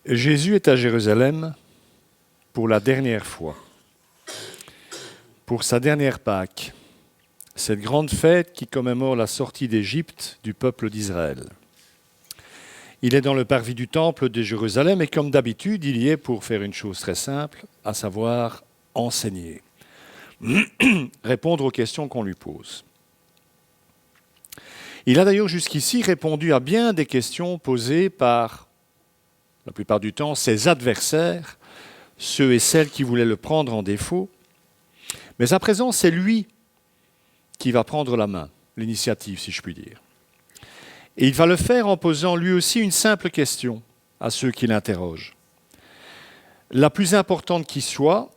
Jésus est à Jérusalem pour la dernière fois, pour sa dernière Pâque, cette grande fête qui commémore la sortie d'Égypte du peuple d'Israël. Il est dans le parvis du temple de Jérusalem et comme d'habitude, il y est pour faire une chose très simple, à savoir enseigner, répondre aux questions qu'on lui pose. Il a d'ailleurs jusqu'ici répondu à bien des questions posées par, la plupart du temps, ses adversaires, ceux et celles qui voulaient le prendre en défaut. Mais à présent, c'est lui qui va prendre la main, l'initiative, si je puis dire. Et il va le faire en posant lui aussi une simple question à ceux qui l'interrogent. La plus importante qui soit,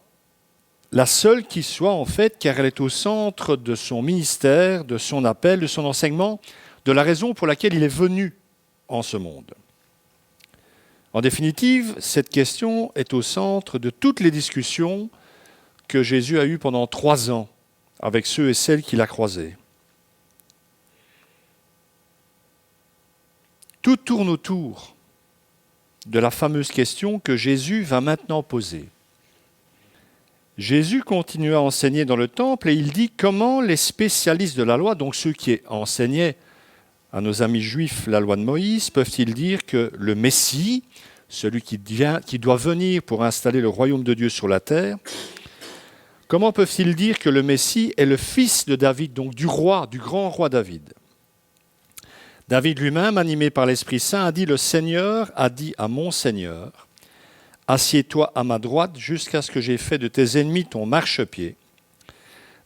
la seule qui soit en fait, car elle est au centre de son ministère, de son appel, de son enseignement, de la raison pour laquelle il est venu en ce monde. En définitive, cette question est au centre de toutes les discussions que Jésus a eues pendant 3 ans avec ceux et celles qu'il a croisés. Tout tourne autour de la fameuse question que Jésus va maintenant poser. Jésus continue à enseigner dans le temple et il dit comment les spécialistes de la loi, donc ceux qui enseignaient à nos amis juifs la loi de Moïse, peuvent-ils dire que le Messie, celui qui doit venir pour installer le royaume de Dieu sur la terre, comment peuvent-ils dire que le Messie est le fils de David, donc du roi, du grand roi David ? David lui-même, animé par l'Esprit Saint, a dit « Le Seigneur a dit à mon Seigneur, assieds-toi à ma droite jusqu'à ce que j'ai fait de tes ennemis ton marchepied. »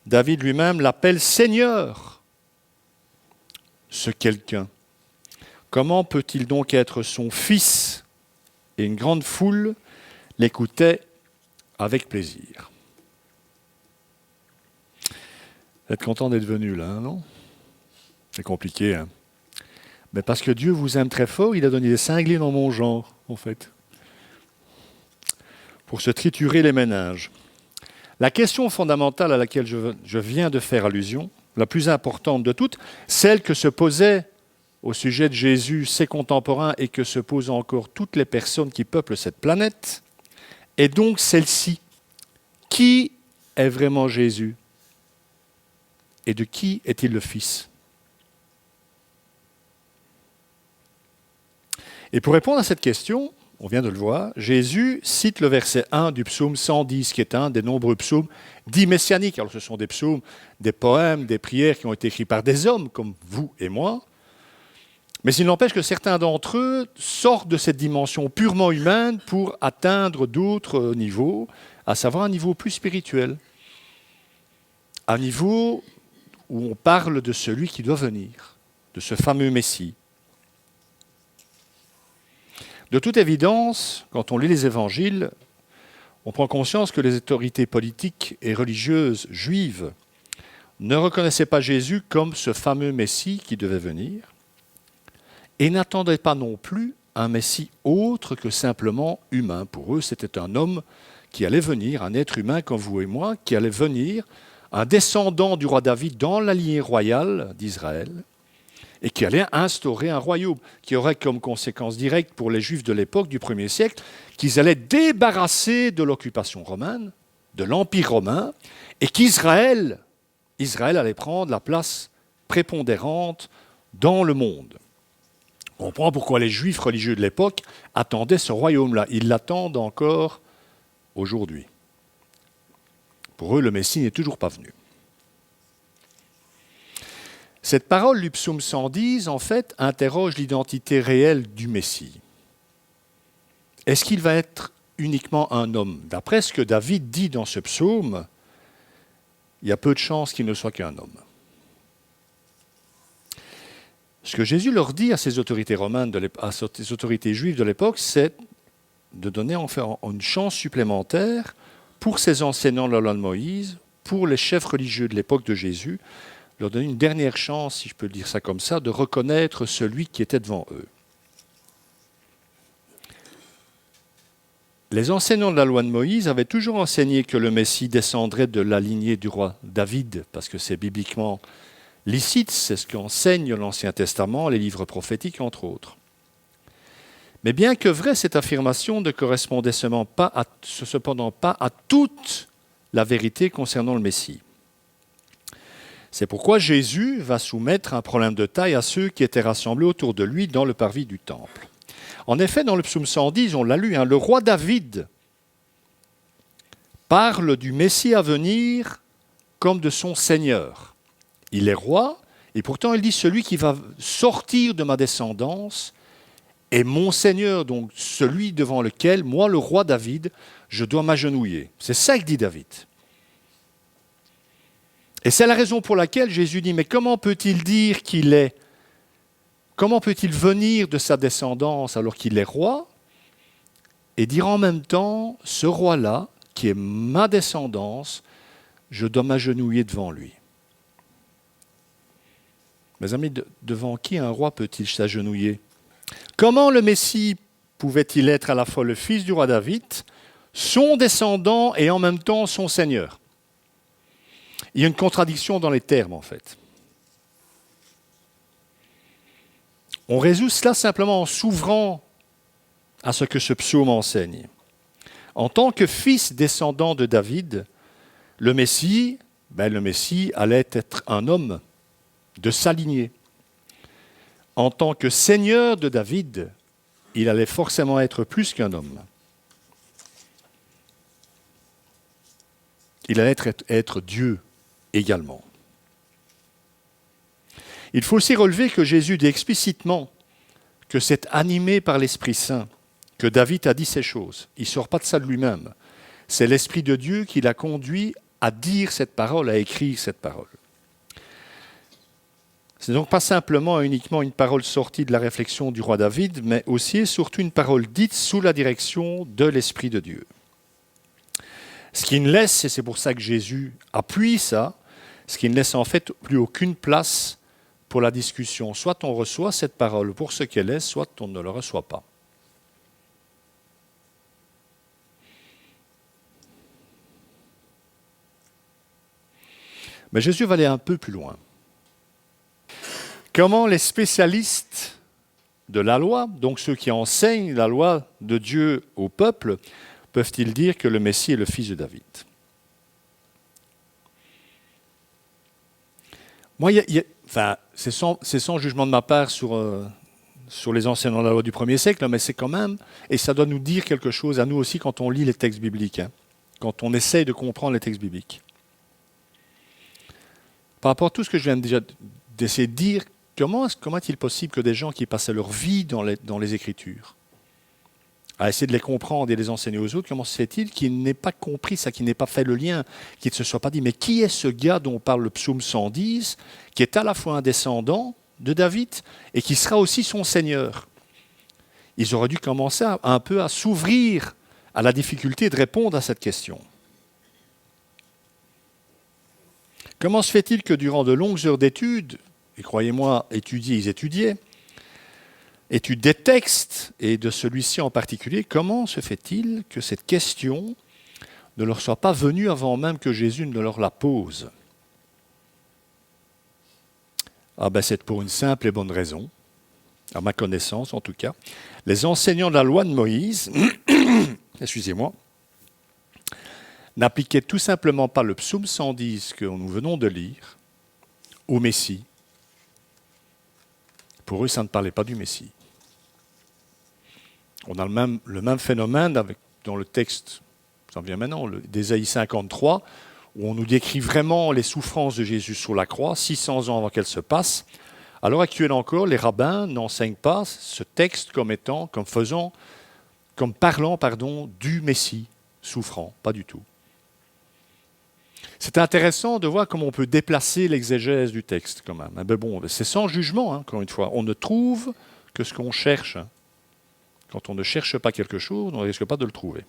David lui-même l'appelle Seigneur, ce quelqu'un. Comment peut-il donc être son fils ? Et une grande foule l'écoutait avec plaisir. Vous êtes content d'être venu là, non ? C'est compliqué, hein ? Mais parce que Dieu vous aime très fort, il a donné des cinglés dans mon genre, en fait, pour se triturer les méninges. La question fondamentale à laquelle je viens de faire allusion, la plus importante de toutes, celle que se posaient au sujet de Jésus ses contemporains et que se posent encore toutes les personnes qui peuplent cette planète, est donc celle-ci. Qui est vraiment Jésus ? Et de qui est-il le Fils ? Et pour répondre à cette question, on vient de le voir, Jésus cite le verset 1 du psaume 110, qui est un des nombreux psaumes dits messianiques. Alors ce sont des psaumes, des poèmes, des prières qui ont été écrits par des hommes comme vous et moi. Mais il n'empêche que certains d'entre eux sortent de cette dimension purement humaine pour atteindre d'autres niveaux, à savoir un niveau plus spirituel. Un niveau où on parle de celui qui doit venir, de ce fameux Messie. De toute évidence, quand on lit les évangiles, on prend conscience que les autorités politiques et religieuses juives ne reconnaissaient pas Jésus comme ce fameux Messie qui devait venir et n'attendaient pas non plus un Messie autre que simplement humain. Pour eux, c'était un homme qui allait venir, un être humain comme vous et moi, qui allait venir, un descendant du roi David dans la lignée royale d'Israël, et qui allait instaurer un royaume, qui aurait comme conséquence directe pour les Juifs de l'époque du 1er siècle, qu'ils allaient débarrasser de l'occupation romaine, de l'Empire romain, et qu'Israël allait prendre la place prépondérante dans le monde. On comprend pourquoi les Juifs religieux de l'époque attendaient ce royaume-là. Ils l'attendent encore aujourd'hui. Pour eux, le Messie n'est toujours pas venu. Cette parole du psaume 110, en fait, interroge l'identité réelle du Messie. Est-ce qu'il va être uniquement un homme ? D'après ce que David dit dans ce psaume, il y a peu de chances qu'il ne soit qu'un homme. Ce que Jésus leur dit à ces autorités romaines, à ces autorités juives de l'époque, c'est de donner en fait une chance supplémentaire pour ces enseignants de la loi de Moïse, pour les chefs religieux de l'époque de Jésus, leur donner une dernière chance, si je peux dire ça comme ça, de reconnaître celui qui était devant eux. Les enseignants de la loi de Moïse avaient toujours enseigné que le Messie descendrait de la lignée du roi David, parce que c'est bibliquement licite, c'est ce qu'enseigne l'Ancien Testament, les livres prophétiques entre autres. Mais bien que vraie, cette affirmation ne correspondait cependant pas à toute la vérité concernant le Messie. C'est pourquoi Jésus va soumettre un problème de taille à ceux qui étaient rassemblés autour de lui dans le parvis du temple. En effet, dans le psaume 110, on l'a lu, le roi David parle du Messie à venir comme de son Seigneur. Il est roi, et pourtant il dit « Celui qui va sortir de ma descendance est mon Seigneur, donc celui devant lequel, moi, le roi David, je dois m'agenouiller. » C'est ça que dit David. Et c'est la raison pour laquelle Jésus dit « Mais comment peut-il dire qu'il est? Comment peut-il venir de sa descendance alors qu'il est roi et dire en même temps, ce roi-là, qui est ma descendance, je dois m'agenouiller devant lui. » Mes amis, devant qui un roi peut-il s'agenouiller? Comment le Messie pouvait-il être à la fois le fils du roi David, son descendant et en même temps son Seigneur? Il y a une contradiction dans les termes, en fait. On résout cela simplement en s'ouvrant à ce que ce psaume enseigne. En tant que fils descendant de David, le Messie allait être un homme de sa lignée. En tant que Seigneur de David, il allait forcément être plus qu'un homme. Il allait être Dieu également. Il faut aussi relever que Jésus dit explicitement que c'est animé par l'Esprit Saint que David a dit ces choses. Il ne sort pas de ça de lui-même. C'est l'Esprit de Dieu qui l'a conduit à dire cette parole, à écrire cette parole. Ce n'est donc pas simplement uniquement une parole sortie de la réflexion du roi David, mais aussi et surtout une parole dite sous la direction de l'Esprit de Dieu. Ce qui ne laisse, et c'est pour ça que Jésus appuie ça, ce qui ne laisse en fait plus aucune place pour la discussion. Soit on reçoit cette parole pour ce qu'elle est, soit on ne la reçoit pas. Mais Jésus va aller un peu plus loin. Comment les spécialistes de la loi, donc ceux qui enseignent la loi de Dieu au peuple, peuvent-ils dire que le Messie est le fils de David? Moi, c'est sans jugement de ma part sur les enseignants de la loi du 1er siècle, mais c'est quand même, et ça doit nous dire quelque chose à nous aussi quand on lit les textes bibliques, quand on essaye de comprendre les textes bibliques. Par rapport à tout ce que je viens déjà d'essayer de dire, comment est-il possible que des gens qui passaient leur vie dans les Écritures, à essayer de les comprendre et de les enseigner aux autres, comment se fait-il qu'ils n'aient pas compris ça, qu'ils n'aient pas fait le lien, qu'ils ne se soient pas dit, mais qui est ce gars dont parle le psaume 110, qui est à la fois un descendant de David et qui sera aussi son Seigneur? Ils auraient dû commencer un peu à s'ouvrir à la difficulté de répondre à cette question. Comment se fait-il que durant de longues heures d'études, et croyez-moi, ils étudiaient, étude des textes, et de celui-ci en particulier, comment se fait-il que cette question ne leur soit pas venue avant même que Jésus ne leur la pose? C'est pour une simple et bonne raison, à ma connaissance en tout cas. Les enseignants de la loi de Moïse, excusez-moi, n'appliquaient tout simplement pas le psaume 110 que nous venons de lire au Messie. Pour eux, ça ne parlait pas du Messie. On a le même phénomène dans le texte, ça vient maintenant, d'Ésaïe 53, où on nous décrit vraiment les souffrances de Jésus sur la croix, 600 ans avant qu'elles se passent. À l'heure actuelle encore, les rabbins n'enseignent pas ce texte comme parlant du Messie souffrant, pas du tout. C'est intéressant de voir comment on peut déplacer l'exégèse du texte quand même. Mais bon, c'est sans jugement, encore une fois. On ne trouve que ce qu'on cherche. Quand on ne cherche pas quelque chose, on ne risque pas de le trouver.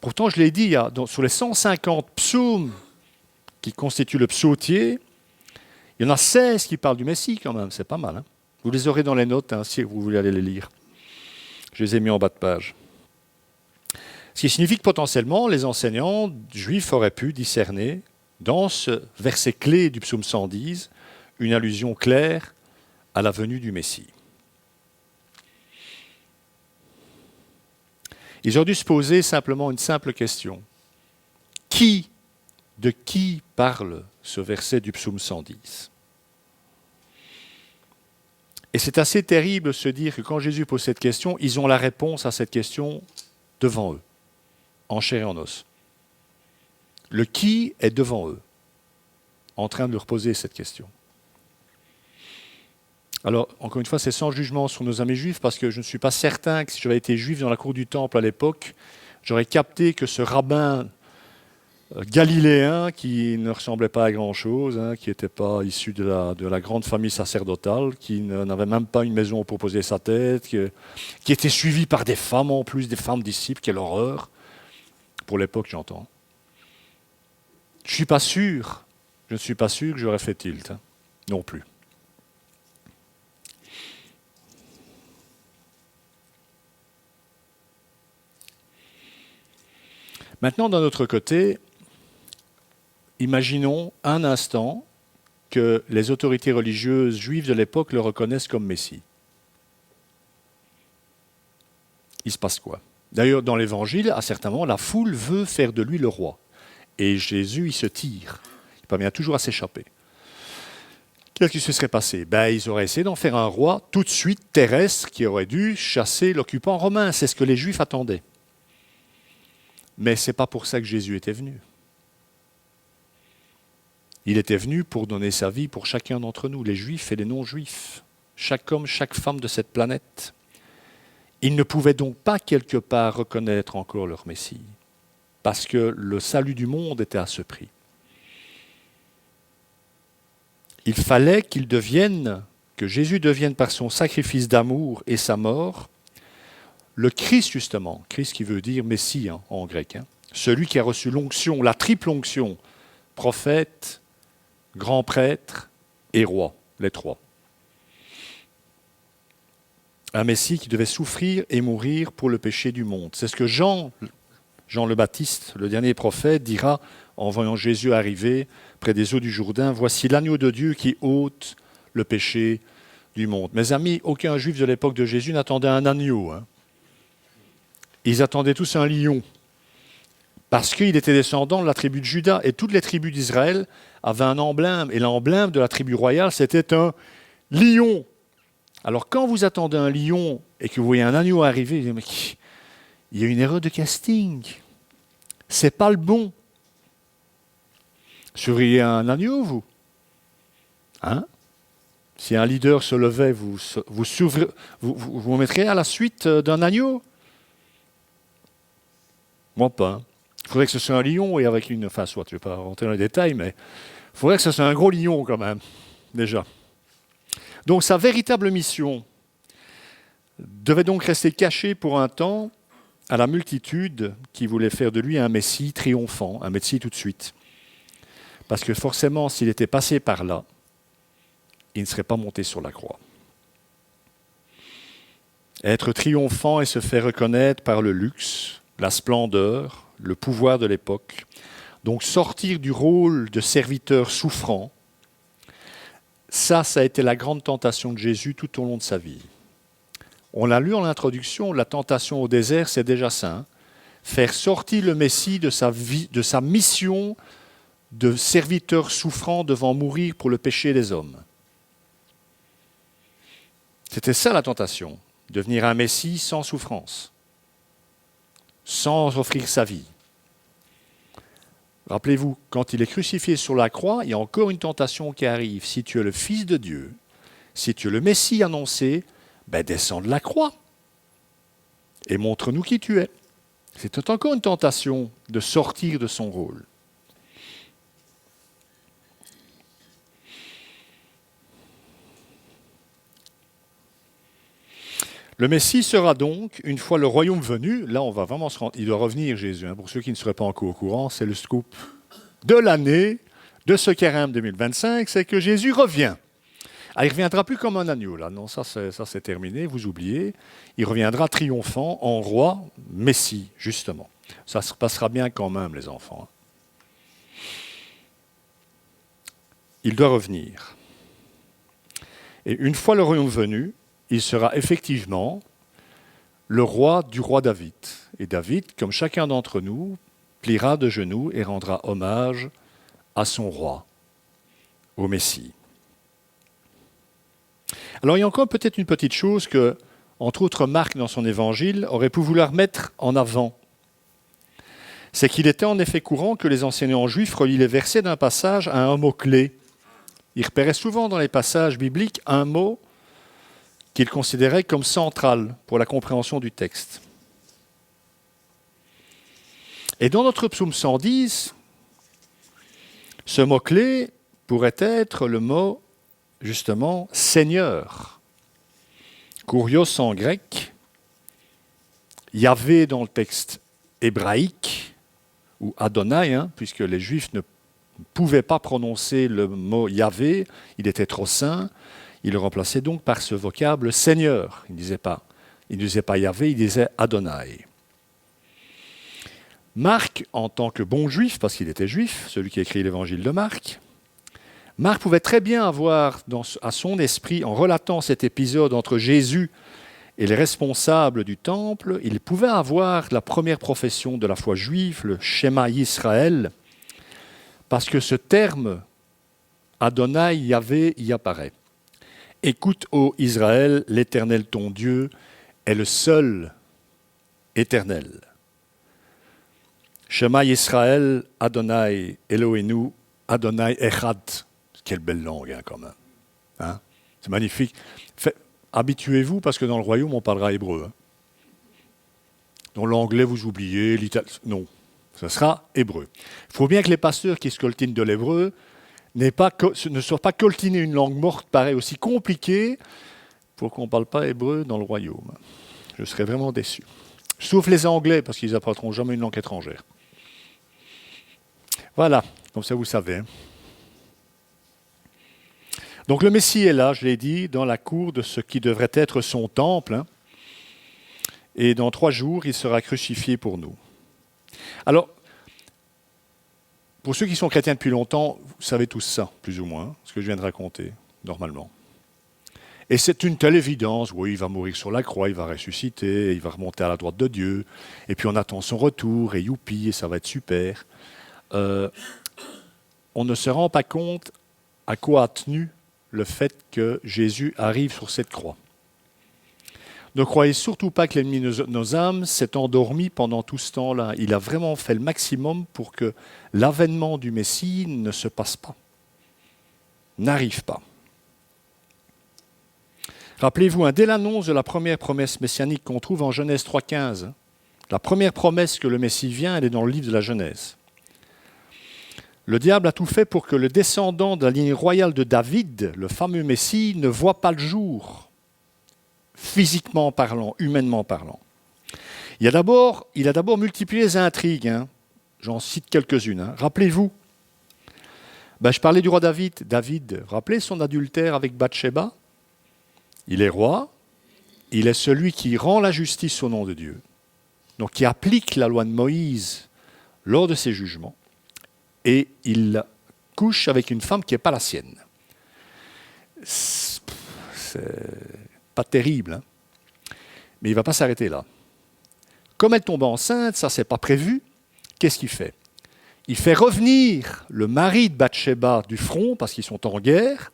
Pourtant, je l'ai dit, sur les 150 psaumes qui constituent le psautier, il y en a 16 qui parlent du Messie quand même, c'est pas mal. Vous les aurez dans les notes si vous voulez aller les lire. Je les ai mis en bas de page. Ce qui signifie que potentiellement, les enseignants juifs auraient pu discerner, dans ce verset clé du psaume 110, une allusion claire à la venue du Messie. Ils auraient dû se poser simplement une simple question. De qui parle ce verset du psaume 110 ? Et c'est assez terrible de se dire que quand Jésus pose cette question, ils ont la réponse à cette question devant eux, en chair et en os. Le qui est devant eux, en train de leur poser cette question. Alors, encore une fois, c'est sans jugement sur nos amis juifs, parce que je ne suis pas certain que si j'avais été juif dans la cour du temple à l'époque, j'aurais capté que ce rabbin galiléen qui ne ressemblait pas à grand-chose, qui n'était pas issu de la grande famille sacerdotale, qui n'avait même pas une maison pour poser sa tête, qui était suivi par des femmes en plus, des femmes disciples, quelle horreur, pour l'époque j'entends. Je ne suis pas sûr que j'aurais fait tilt, non plus. Maintenant, d'un autre côté, imaginons un instant que les autorités religieuses juives de l'époque le reconnaissent comme Messie. Il se passe quoi ? D'ailleurs, dans l'Évangile, à certains moments, la foule veut faire de lui le roi. Et Jésus, il se tire. Il parvient toujours à s'échapper. Qu'est-ce qui se serait passé ? Ils auraient essayé d'en faire un roi tout de suite terrestre qui aurait dû chasser l'occupant romain. C'est ce que les Juifs attendaient. Mais ce n'est pas pour ça que Jésus était venu. Il était venu pour donner sa vie pour chacun d'entre nous, les Juifs et les non-Juifs, chaque homme, chaque femme de cette planète. Ils ne pouvaient donc pas quelque part reconnaître encore leur Messie, parce que le salut du monde était à ce prix. Il fallait que Jésus devienne par son sacrifice d'amour et sa mort, le Christ justement, Christ qui veut dire Messie en grec, celui qui a reçu l'onction, la triple onction, prophète, grand prêtre et roi, les trois. Un Messie qui devait souffrir et mourir pour le péché du monde. C'est ce que Jean le Baptiste, le dernier prophète, dira en voyant Jésus arriver près des eaux du Jourdain. Voici l'agneau de Dieu qui ôte le péché du monde. Mes amis, aucun juif de l'époque de Jésus n'attendait un agneau. Ils attendaient tous un lion. Parce qu'il était descendant de la tribu de Juda. Et toutes les tribus d'Israël avaient un emblème. Et l'emblème de la tribu royale, c'était un lion. Alors quand vous attendez un lion et que vous voyez un agneau arriver, vous dites, mais il y a une erreur de casting. C'est pas le bon. Surveillez un agneau, vous. Si un leader se levait, vous mettriez à la suite d'un agneau ? Moi pas. Il faudrait que ce soit un lion et avec une... Enfin, soit, je ne vais pas rentrer dans les détails, mais il faudrait que ce soit un gros lion quand même, déjà. Donc sa véritable mission devait donc rester cachée pour un temps à la multitude qui voulait faire de lui un Messie triomphant, un Messie tout de suite. Parce que forcément, s'il était passé par là, il ne serait pas monté sur la croix. Être triomphant et se faire reconnaître par le luxe, la splendeur, le pouvoir de l'époque. Donc sortir du rôle de serviteur souffrant, ça a été la grande tentation de Jésus tout au long de sa vie. On l'a lu en introduction, la tentation au désert, c'est déjà ça. Faire sortir le Messie de sa mission de serviteur souffrant devant mourir pour le péché des hommes. C'était ça la tentation, devenir un Messie sans souffrance, sans offrir sa vie. Rappelez-vous, quand il est crucifié sur la croix, il y a encore une tentation qui arrive. Si tu es le Fils de Dieu, si tu es le Messie annoncé, descends de la croix et montre-nous qui tu es. C'est encore une tentation de sortir de son rôle. Le Messie sera donc, une fois le royaume venu, là on va vraiment se rendre, il doit revenir Jésus, pour ceux qui ne seraient pas encore au courant, c'est le scoop de l'année, de ce carême 2025, c'est que Jésus revient. Il ne reviendra plus comme un agneau, là, non, ça c'est terminé, vous oubliez. Il reviendra triomphant en roi, Messie, justement. Ça se passera bien quand même, les enfants. Il doit revenir. Et une fois le royaume venu, il sera effectivement le roi du roi David. Et David, comme chacun d'entre nous, pliera de genoux et rendra hommage à son roi, au Messie. Alors il y a encore peut-être une petite chose que, entre autres, Marc, dans son évangile, aurait pu vouloir mettre en avant. C'est qu'il était en effet courant que les enseignants juifs relient les versets d'un passage à un mot-clé. Ils repéraient souvent dans les passages bibliques un mot qu'ils considéraient comme central pour la compréhension du texte. Et dans notre psaume 110, ce mot-clé pourrait être le mot, justement, Seigneur. Kurios en grec, Yahvé dans le texte hébraïque, ou Adonai, puisque les Juifs ne pouvaient pas prononcer le mot Yahvé, il était trop saint, il le remplaçait donc par ce vocable Seigneur. Il ne disait pas Yahvé, il disait Adonai. Marc, en tant que bon juif, parce qu'il était juif, celui qui a écrit l'évangile de Marc pouvait très bien avoir à son esprit, en relatant cet épisode entre Jésus et les responsables du temple, il pouvait avoir la première profession de la foi juive, le Shema Yisraël, parce que ce terme Adonai, Yahvé, y apparaît. Écoute, ô Israël, l'Éternel ton Dieu est le seul éternel. Shema Yisraël, Adonai, Eloheinu, Adonai Echad. Quelle belle langue, quand même. C'est magnifique. Habituez-vous, parce que dans le royaume, on parlera hébreu. Donc l'anglais, vous oubliez, l'italien... Non, ce sera hébreu. Il faut bien que les pasteurs qui scoltinent de l'hébreu ne soient pas coltinés une langue morte, pareil, aussi compliquée, pour qu'on ne parle pas hébreu dans le royaume. Je serais vraiment déçu. Sauf les Anglais, parce qu'ils n'apprendront jamais une langue étrangère. Voilà, comme ça vous savez. Donc le Messie est là, je l'ai dit, dans la cour de ce qui devrait être son temple. Et dans 3 jours, il sera crucifié pour nous. Alors, pour ceux qui sont chrétiens depuis longtemps, vous savez tous ça, plus ou moins, ce que je viens de raconter, normalement. Et c'est une telle évidence, oui, il va mourir sur la croix, il va ressusciter, il va remonter à la droite de Dieu, et puis on attend son retour, et youpi, et ça va être super. On ne se rend pas compte à quoi a tenu le fait que Jésus arrive sur cette croix. Ne croyez surtout pas que l'ennemi de nos âmes s'est endormi pendant tout ce temps-là. Il a vraiment fait le maximum pour que l'avènement du Messie ne se passe pas, n'arrive pas. Rappelez-vous, dès l'annonce de la première promesse messianique qu'on trouve en Genèse 3,15, la première promesse que le Messie vient, elle est dans le livre de la Genèse. Le diable a tout fait pour que le descendant de la lignée royale de David, le fameux Messie, ne voit pas le jour, physiquement parlant, humainement parlant. Il a d'abord multiplié les intrigues. J'en cite quelques-unes. Rappelez-vous, je parlais du roi David. David, rappelez son adultère avec Bathsheba. Il est roi, il est celui qui rend la justice au nom de Dieu, donc qui applique la loi de Moïse lors de ses jugements. Et il couche avec une femme qui n'est pas la sienne. C'est pas terrible, mais il ne va pas s'arrêter là. Comme elle tombe enceinte, ça c'est pas prévu, qu'est-ce qu'il fait ? Il fait revenir le mari de Bathsheba du front, parce qu'ils sont en guerre.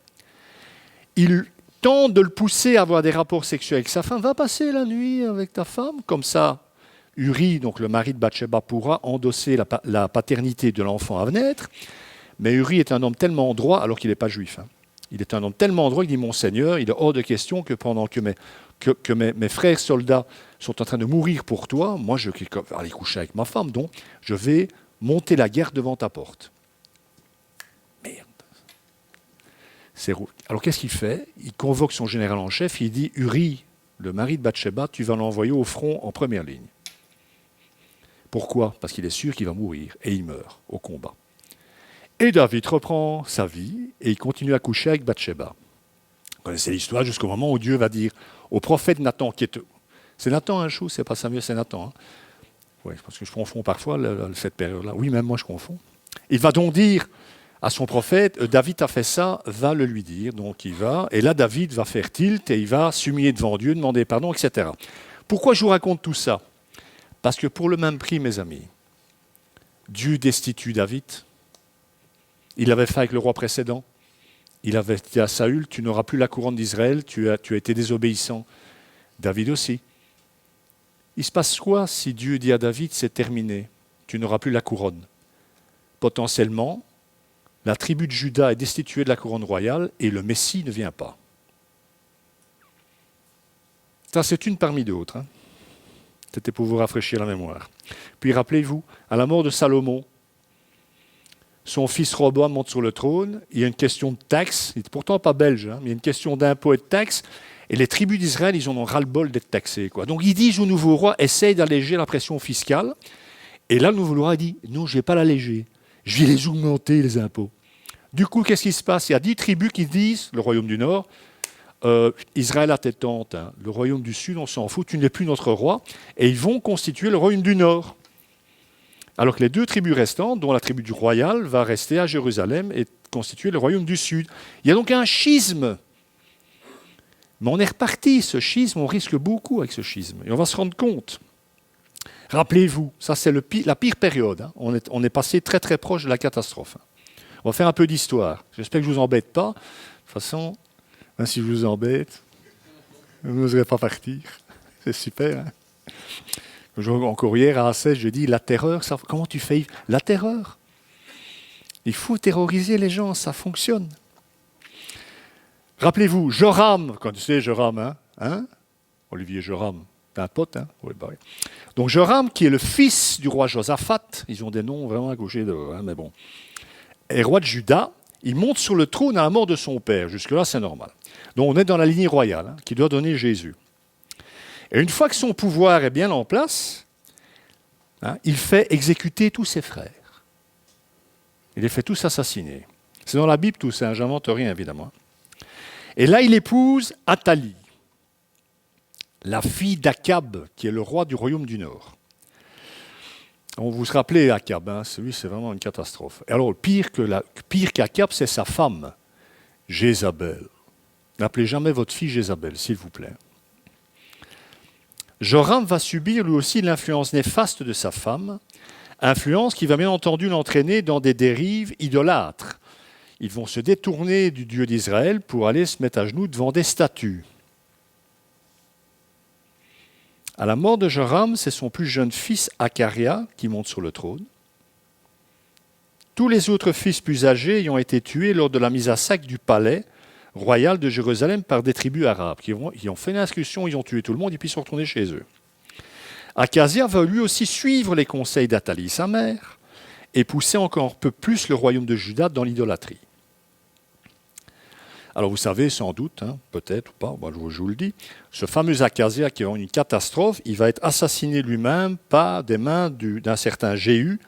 Il tente de le pousser à avoir des rapports sexuels avec sa femme. Va passer la nuit avec ta femme, comme ça. Uri, donc le mari de Bathsheba, pourra endosser la paternité de l'enfant à naître. Mais Uri est un homme tellement droit, alors qu'il n'est pas juif. Il est un homme tellement droit qu'il dit « Mon Seigneur, il est hors de question que pendant que mes frères soldats sont en train de mourir pour toi, moi je vais aller coucher avec ma femme, donc je vais monter la guerre devant ta porte. » Merde. Alors qu'est-ce qu'il fait ? Il convoque son général en chef, il dit « Uri, le mari de Bathsheba, tu vas l'envoyer au front en première ligne. » Pourquoi ? Parce qu'il est sûr qu'il va mourir, et il meurt au combat. Et David reprend sa vie, et il continue à coucher avec Bathsheba. Vous connaissez l'histoire jusqu'au moment où Dieu va dire au prophète Nathan, qui est... C'est Nathan, Chou, c'est pas Samuel, c'est Nathan. Oui, parce que je confonds parfois cette période-là. Oui, même moi je confonds. Il va donc dire à son prophète, David a fait ça, va le lui dire. Donc il va, et là David va faire tilt, et il va s'humilier devant Dieu, demander pardon, etc. Pourquoi je vous raconte tout ça? Parce que pour le même prix, mes amis, Dieu destitue David. Il l'avait fait avec le roi précédent. Il avait dit à Saül, tu n'auras plus la couronne d'Israël, tu as été désobéissant. David aussi. Il se passe quoi si Dieu dit à David, c'est terminé, tu n'auras plus la couronne? Potentiellement, la tribu de Juda est destituée de la couronne royale et le Messie ne vient pas. Ça, c'est une parmi d'autres. Hein. C'était pour vous rafraîchir la mémoire. Puis rappelez-vous, à la mort de Salomon, son fils Roboam monte sur le trône, il y a une question de taxes, il n'est pourtant pas belge, hein, mais il y a une question d'impôts et de taxes, et les tribus d'Israël, ils en ont ras-le-bol d'être taxés. Quoi. Donc ils disent au nouveau roi, essaye d'alléger la pression fiscale, et là le nouveau roi dit, non, je ne vais pas l'alléger, je vais les augmenter, les impôts. Du coup, qu'est-ce qui se passe? Il y a 10 tribus qui disent, le royaume du Nord, Israël a tes tentes, hein, le royaume du Sud, on s'en fout, tu n'es plus notre roi, et ils vont constituer le royaume du Nord. Alors que les 2 tribus restantes, dont la tribu du royal, va rester à Jérusalem et constituer le royaume du Sud. Il y a donc un schisme. Mais on est reparti, ce schisme, on risque beaucoup avec ce schisme. Et on va se rendre compte. Rappelez-vous, ça c'est la pire période. Hein. On est passé très très proche de la catastrophe. On va faire un peu d'histoire. J'espère que je ne vous embête pas. De toute façon, hein, si je vous embête, vous n'oserez pas partir. C'est super. Hein. Encore hier à A16, je dis la terreur, ça, comment tu fais? La terreur. Il faut terroriser les gens, ça fonctionne. Rappelez-vous, Joram, quand tu sais Joram, hein? Olivier Joram, t'as un pote, hein? Oui, bah oui. Donc Joram, qui est le fils du roi Josaphat, ils ont des noms vraiment à gauche et de droite, hein, mais bon, est roi de Juda, il monte sur le trône à la mort de son père. Jusque-là, c'est normal. Donc on est dans la lignée royale, hein, qui doit donner Jésus. Et une fois que son pouvoir est bien en place, hein, il fait exécuter tous ses frères. Il les fait tous assassiner. C'est dans la Bible tout ça, hein, j'invente rien évidemment. Et là, il épouse Athalie, la fille d'Akab, qui est le roi du royaume du Nord. On vous se rappelez Akab, hein, celui c'est vraiment une catastrophe. Et alors, pire qu'Akab, c'est sa femme, Jézabel. N'appelez jamais votre fille Jézabel, s'il vous plaît. Joram va subir lui aussi l'influence néfaste de sa femme, influence qui va bien entendu l'entraîner dans des dérives idolâtres. Ils vont se détourner du Dieu d'Israël pour aller se mettre à genoux devant des statues. À la mort de Joram, c'est son plus jeune fils Acharia qui monte sur le trône. Tous les autres fils plus âgés y ont été tués lors de la mise à sac du palais royal de Jérusalem par des tribus arabes qui ont fait une incursion, ils ont tué tout le monde et puis ils sont retournés chez eux. Achazia va lui aussi suivre les conseils d'Athalie, sa mère, et pousser encore un peu plus le royaume de Juda dans l'idolâtrie. Alors vous savez sans doute, hein, peut-être ou pas, moi, je vous le dis, ce fameux Achazia qui a eu une catastrophe, il va être assassiné lui-même par des mains d'un certain Jéhu,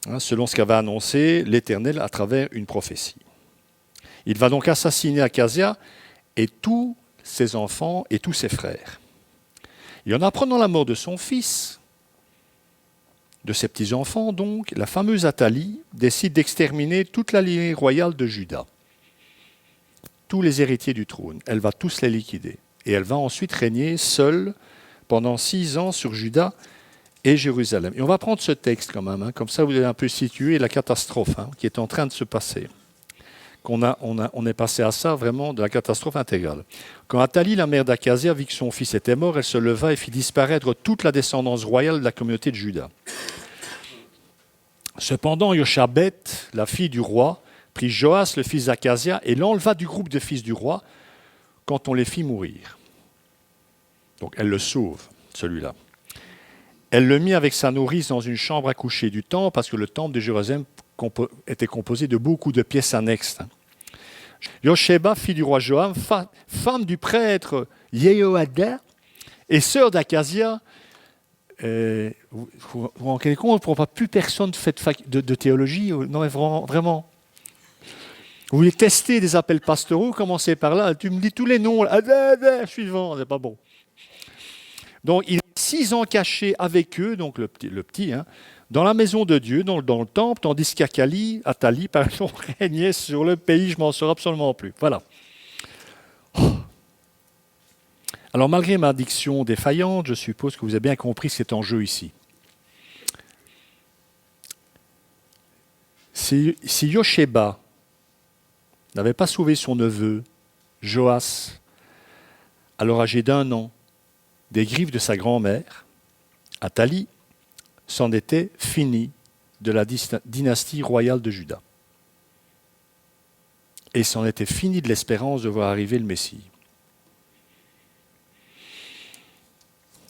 hein, selon ce qu'avait annoncé l'Éternel à travers une prophétie. Il va donc assassiner Achazia et tous ses enfants et tous ses frères. Et en apprenant la mort de son fils, de ses petits-enfants donc, la fameuse Athalie décide d'exterminer toute la lignée royale de Juda. Tous les héritiers du trône, elle va tous les liquider. Et elle va ensuite régner seule pendant 6 ans sur Juda et Jérusalem. Et on va prendre ce texte quand même, hein, comme ça vous allez un peu situer la catastrophe hein, qui est en train de se passer. On est passé à ça vraiment de la catastrophe intégrale. Quand Athalie, la mère d'Achazia, vit que son fils était mort, elle se leva et fit disparaître toute la descendance royale de la communauté de Juda. Cependant, Jochabet, la fille du roi, prit Joas, le fils d'Achazia, et l'enleva du groupe de fils du roi quand on les fit mourir. Donc elle le sauve, celui-là. Elle le mit avec sa nourrice dans une chambre à coucher du temple, parce que le temple de Jérusalem était composé de beaucoup de pièces annexes. Josheba, fille du roi Joam, femme du prêtre Yehoada et sœur d'Achazia, vous vous rendez compte, pour pas plus personne fait de théologie, non mais vraiment. Vous voulez tester des appels pastoraux, commencez par là, tu me dis tous les noms, suivant, c'est pas bon. Donc il est 6 ans caché avec eux, donc le petit hein, dans la maison de Dieu, dans le temple, tandis qu'Athalie régnait sur le pays, je m'en sors absolument plus. Voilà. Alors malgré ma diction défaillante, je suppose que vous avez bien compris ce qui est en jeu ici. Si Yosheba n'avait pas sauvé son neveu, Joas, alors âgé d'1 an, des griffes de sa grand-mère, Athalie, c'en était fini de la dynastie royale de Juda. Et c'en était fini de l'espérance de voir arriver le Messie.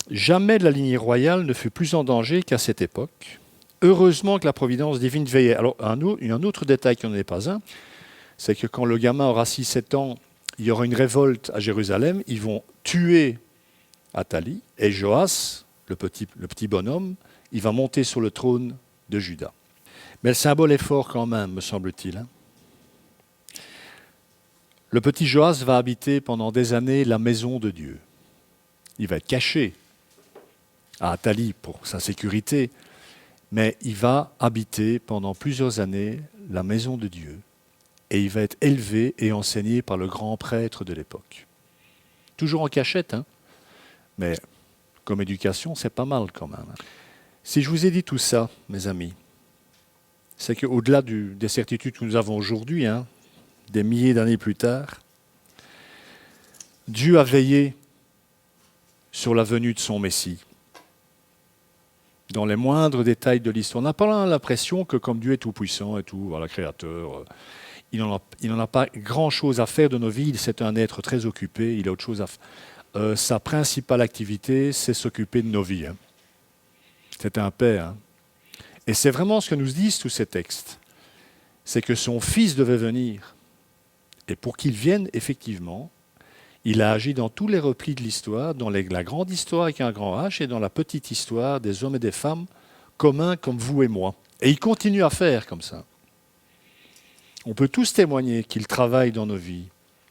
Jamais la lignée royale ne fut plus en danger qu'à cette époque. Heureusement que la providence divine veillait. Alors, un autre détail qui n'en est pas un, c'est que quand le gamin aura 6-7 ans, il y aura une révolte à Jérusalem, ils vont tuer Athalie, et Joas, le petit bonhomme, il va monter sur le trône de Juda. Mais le symbole est fort quand même, me semble-t-il. Le petit Joas va habiter pendant des années la maison de Dieu. Il va être caché à Athalie pour sa sécurité, mais il va habiter pendant plusieurs années la maison de Dieu. Et il va être élevé et enseigné par le grand prêtre de l'époque. Toujours en cachette, mais comme éducation, c'est pas mal quand même. Si je vous ai dit tout ça, mes amis, c'est qu'au-delà des certitudes que nous avons aujourd'hui, des milliers d'années plus tard, Dieu a veillé sur la venue de son Messie. Dans les moindres détails de l'histoire. On n'a pas l'impression que comme Dieu est tout-puissant et tout, voilà, créateur, il n'en a pas grand-chose à faire de nos vies. C'est un être très occupé, il a autre chose à faire. Sa principale activité, c'est s'occuper de nos vies. C'est un père. Et c'est vraiment ce que nous disent tous ces textes. C'est que son fils devait venir. Et pour qu'il vienne, effectivement, il a agi dans tous les replis de l'histoire, dans la grande histoire avec un grand H et dans la petite histoire des hommes et des femmes communs comme vous et moi. Et il continue à faire comme ça. On peut tous témoigner qu'il travaille dans nos vies.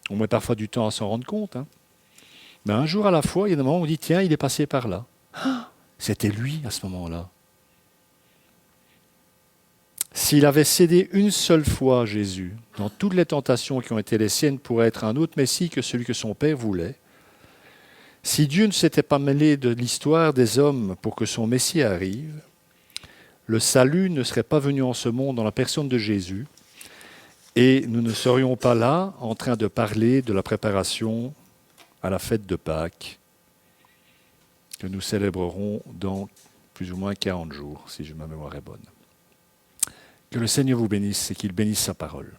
On met parfois du temps à s'en rendre compte. Mais un jour à la fois, il y a des moments où on dit « Tiens, il est passé par là. » C'était lui à ce moment-là. S'il avait cédé une seule fois, Jésus, dans toutes les tentations qui ont été les siennes pour être un autre Messie que celui que son Père voulait, si Dieu ne s'était pas mêlé de l'histoire des hommes pour que son Messie arrive, le salut ne serait pas venu en ce monde dans la personne de Jésus et nous ne serions pas là en train de parler de la préparation à la fête de Pâques que nous célébrerons dans plus ou moins 40 jours, si ma mémoire est bonne. Que le Seigneur vous bénisse et qu'il bénisse sa parole.